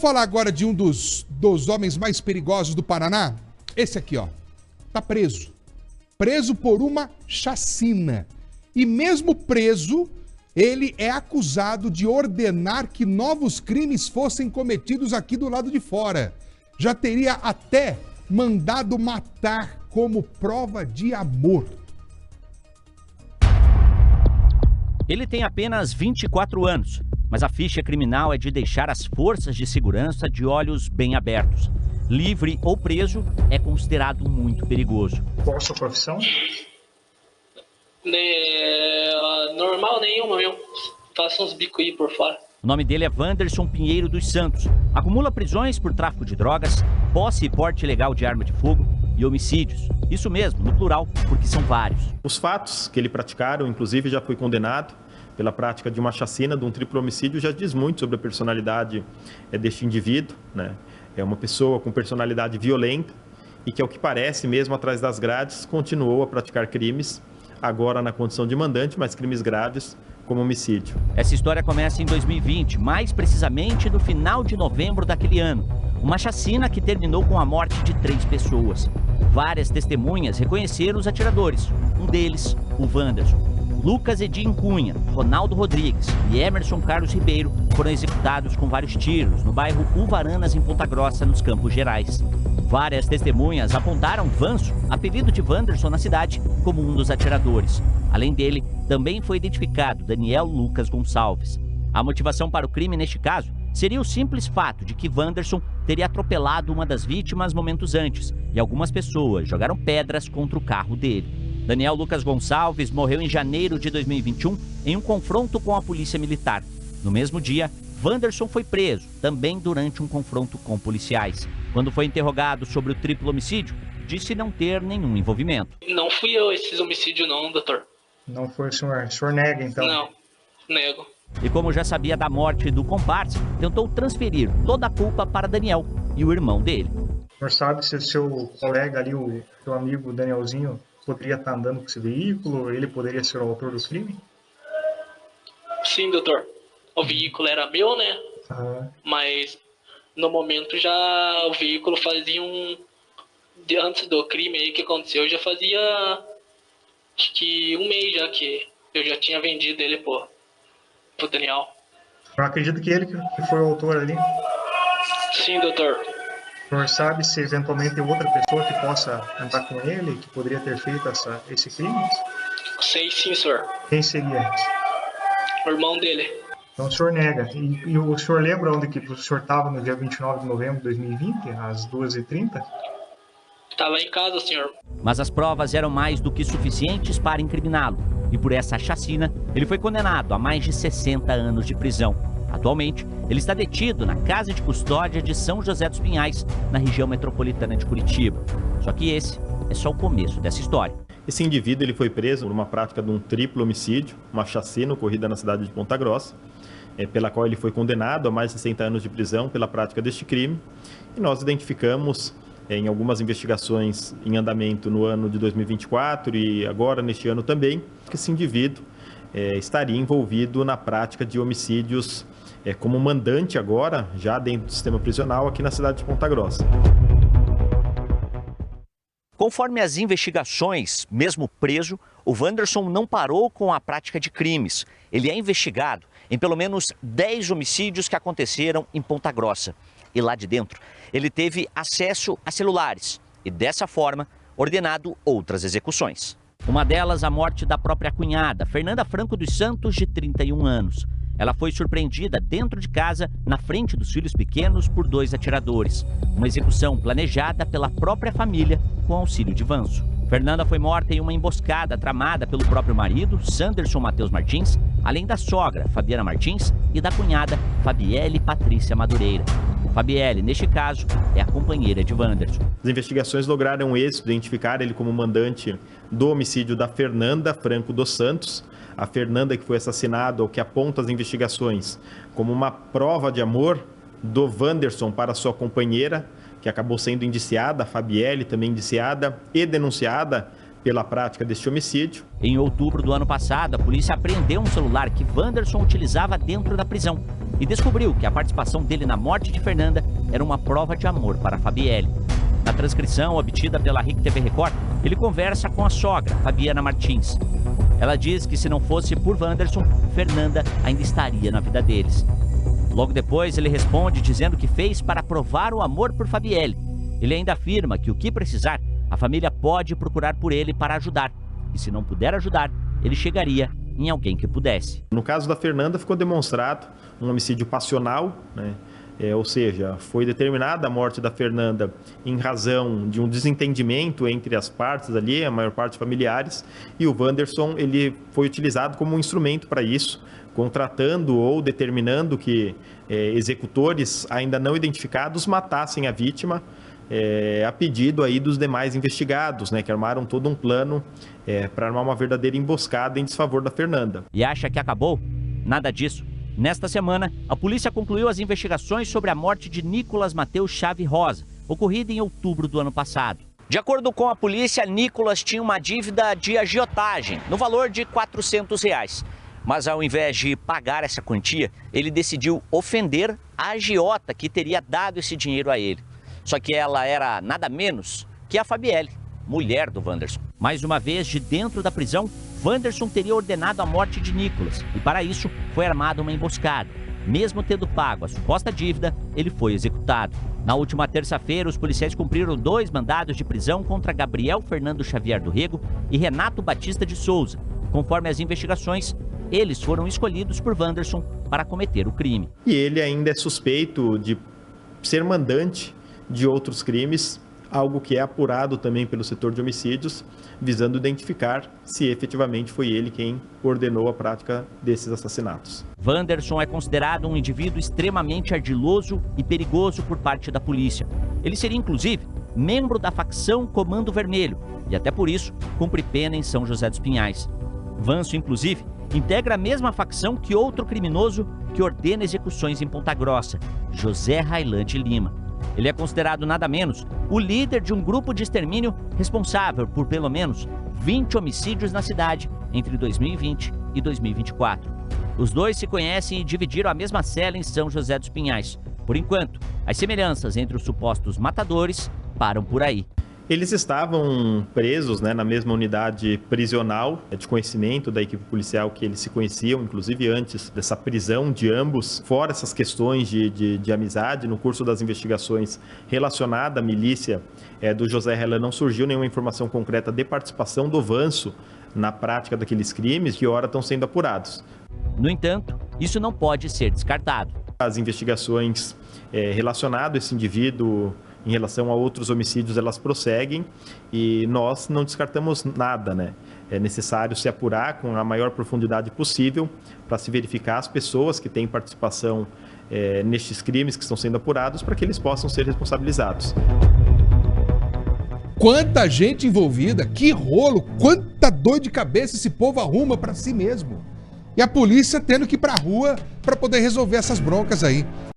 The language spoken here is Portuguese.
falar agora de um dos homens mais perigosos do Paraná. Esse aqui, ó. Tá preso. Preso por uma chacina. E mesmo preso, ele é acusado de ordenar que novos crimes fossem cometidos aqui do lado de fora. Já teria até mandado matar como prova de amor. Ele tem apenas 24 anos, mas a ficha criminal é de deixar as forças de segurança de olhos bem abertos. Livre ou preso, é considerado muito perigoso. Qual a sua profissão? Normal nenhuma, meu. Faço uns bicos aí por fora. O nome dele é Wanderson Pinheiro dos Santos. Acumula prisões por tráfico de drogas, posse e porte ilegal de arma de fogo e homicídios. Isso mesmo, no plural, porque são vários. Os fatos que ele praticaram, inclusive já foi condenado pela prática de uma chacina, de um triplo homicídio, já diz muito sobre a personalidade deste indivíduo, né? É uma pessoa com personalidade violenta e que, ao que parece, mesmo atrás das grades, continuou a praticar crimes, agora na condição de mandante, mas crimes graves, como homicídio. Essa história começa em 2020, mais precisamente no final de novembro daquele ano. Uma chacina que terminou com a morte de 3 pessoas. Várias testemunhas reconheceram os atiradores. Um deles, o Wanderson. Lucas Edinho Cunha, Ronaldo Rodrigues e Emerson Carlos Ribeiro foram executados com vários tiros no bairro Uvaranas, em Ponta Grossa, nos Campos Gerais. Várias testemunhas apontaram Vanso, apelido de Wanderson na cidade, como um dos atiradores. Além dele, também foi identificado Daniel Lucas Gonçalves. A motivação para o crime neste caso seria o simples fato de que Wanderson teria atropelado uma das vítimas momentos antes e algumas pessoas jogaram pedras contra o carro dele. Daniel Lucas Gonçalves morreu em janeiro de 2021 em um confronto com a polícia militar. No mesmo dia, Wanderson foi preso, também durante um confronto com policiais. Quando foi interrogado sobre o triplo homicídio, disse não ter nenhum envolvimento. Não fui eu esses homicídios não, doutor. Não foi o senhor? O senhor nega, então? Não, nego. E como já sabia da morte do comparsa, tentou transferir toda a culpa para Daniel e o irmão dele. O senhor sabe se o seu colega ali, o seu amigo Danielzinho, poderia estar andando com esse veículo? Ele poderia ser o autor do crime? Sim, doutor. O veículo era meu, né? Mas no momento já o veículo fazia antes do crime aí que aconteceu, já fazia acho que um mês já que eu já tinha vendido ele pro Daniel. Eu acredito que ele que foi o autor ali. Sim, doutor. O senhor sabe se eventualmente tem outra pessoa que possa andar com ele, que poderia ter feito esse crime? Sei sim, senhor. Quem seria? O irmão dele. Então o senhor nega. E o senhor lembra onde que o senhor estava no dia 29 de novembro de 2020, às 2h30? Estava em casa, senhor. Mas as provas eram mais do que suficientes para incriminá-lo. E por essa chacina, ele foi condenado a mais de 60 anos de prisão. Atualmente, ele está detido na Casa de Custódia de São José dos Pinhais, na região metropolitana de Curitiba. Só que esse é só o começo dessa história. Esse indivíduo ele foi preso por uma prática de um triplo homicídio, uma chacina ocorrida na cidade de Ponta Grossa, pela qual ele foi condenado a mais de 60 anos de prisão pela prática deste crime. E nós identificamos em algumas investigações em andamento no ano de 2024 e agora neste ano também, que esse indivíduo estaria envolvido na prática de homicídios como mandante agora, já dentro do sistema prisional aqui na cidade de Ponta Grossa. Conforme as investigações, mesmo preso, o Wanderson não parou com a prática de crimes. Ele é investigado em pelo menos 10 homicídios que aconteceram em Ponta Grossa. E lá de dentro, ele teve acesso a celulares e, dessa forma, ordenado outras execuções. Uma delas, a morte da própria cunhada, Fernanda Franco dos Santos, de 31 anos. Ela foi surpreendida dentro de casa, na frente dos filhos pequenos, por 2 atiradores. Uma execução planejada pela própria família, com auxílio de Vanso. Fernanda foi morta em uma emboscada tramada pelo próprio marido, Sanderson Matheus Martins, além da sogra, Fabiana Martins, e da cunhada, Fabielle Patrícia Madureira. Fabielle, neste caso, é a companheira de Wanderson. As investigações lograram êxito, identificar ele como mandante do homicídio da Fernanda Franco dos Santos. A Fernanda que foi assassinada, o que aponta as investigações como uma prova de amor do Wanderson para sua companheira, que acabou sendo indiciada, a Fabielle também indiciada e denunciada pela prática deste homicídio. Em outubro do ano passado, a polícia apreendeu um celular que Wanderson utilizava dentro da prisão. e descobriu que a participação dele na morte de Fernanda era uma prova de amor para Fabielle. Na transcrição obtida pela RIC TV Record, ele conversa com a sogra, Fabiana Martins. Ela diz que se não fosse por Wanderson, Fernanda ainda estaria na vida deles. Logo depois, ele responde dizendo que fez para provar o amor por Fabielle. Ele ainda afirma que o que precisar, a família pode procurar por ele para ajudar. E se não puder ajudar, ele chegaria em alguém que pudesse. No caso da Fernanda, ficou demonstrado um homicídio passional, né? Ou seja, foi determinada a morte da Fernanda em razão de um desentendimento entre as partes ali, a maior parte familiares, e o Wanderson ele foi utilizado como um instrumento para isso, contratando ou determinando que executores ainda não identificados matassem a vítima, a pedido aí dos demais investigados, né, que armaram todo um plano para armar uma verdadeira emboscada em desfavor da Fernanda. E acha que acabou? Nada disso. Nesta semana, a polícia concluiu as investigações sobre a morte de Nicolas Mateus Chave Rosa, ocorrida em outubro do ano passado. De acordo com a polícia, Nicolas tinha uma dívida de agiotagem, no valor de R$400. Mas ao invés de pagar essa quantia, ele decidiu ofender a agiota que teria dado esse dinheiro a ele. Só que ela era nada menos que a Fabielle, mulher do Wanderson. Mais uma vez, de dentro da prisão, Wanderson teria ordenado a morte de Nicolas e para isso foi armada uma emboscada. Mesmo tendo pago a suposta dívida, ele foi executado. Na última terça-feira, os policiais cumpriram 2 mandados de prisão contra Gabriel Fernando Xavier do Rego e Renato Batista de Souza. Conforme as investigações, eles foram escolhidos por Wanderson para cometer o crime. E ele ainda é suspeito de ser mandante de outros crimes, algo que é apurado também pelo setor de homicídios, visando identificar se efetivamente foi ele quem ordenou a prática desses assassinatos. Wanderson é considerado um indivíduo extremamente ardiloso e perigoso por parte da polícia. Ele seria, inclusive, membro da facção Comando Vermelho e até por isso cumpre pena em São José dos Pinhais. Wanderson, inclusive, integra a mesma facção que outro criminoso que ordena execuções em Ponta Grossa, José Railante Lima. Ele é considerado nada menos o líder de um grupo de extermínio responsável por pelo menos 20 homicídios na cidade entre 2020 e 2024. Os dois se conhecem e dividiram a mesma cela em São José dos Pinhais. Por enquanto, as semelhanças entre os supostos matadores param por aí. Eles estavam presos, né, na mesma unidade prisional, de conhecimento da equipe policial que eles se conheciam, inclusive antes dessa prisão de ambos. Fora essas questões de amizade, no curso das investigações relacionadas à milícia do José Hellan, não surgiu nenhuma informação concreta de participação do Vanso na prática daqueles crimes que ora estão sendo apurados. No entanto, isso não pode ser descartado. As investigações relacionadas a esse indivíduo em relação a outros homicídios, elas prosseguem e nós não descartamos nada, né? É necessário se apurar com a maior profundidade possível para se verificar as pessoas que têm participação nestes crimes que estão sendo apurados para que eles possam ser responsabilizados. Quanta gente envolvida, que rolo, quanta dor de cabeça esse povo arruma para si mesmo. E a polícia tendo que ir para a rua para poder resolver essas broncas aí.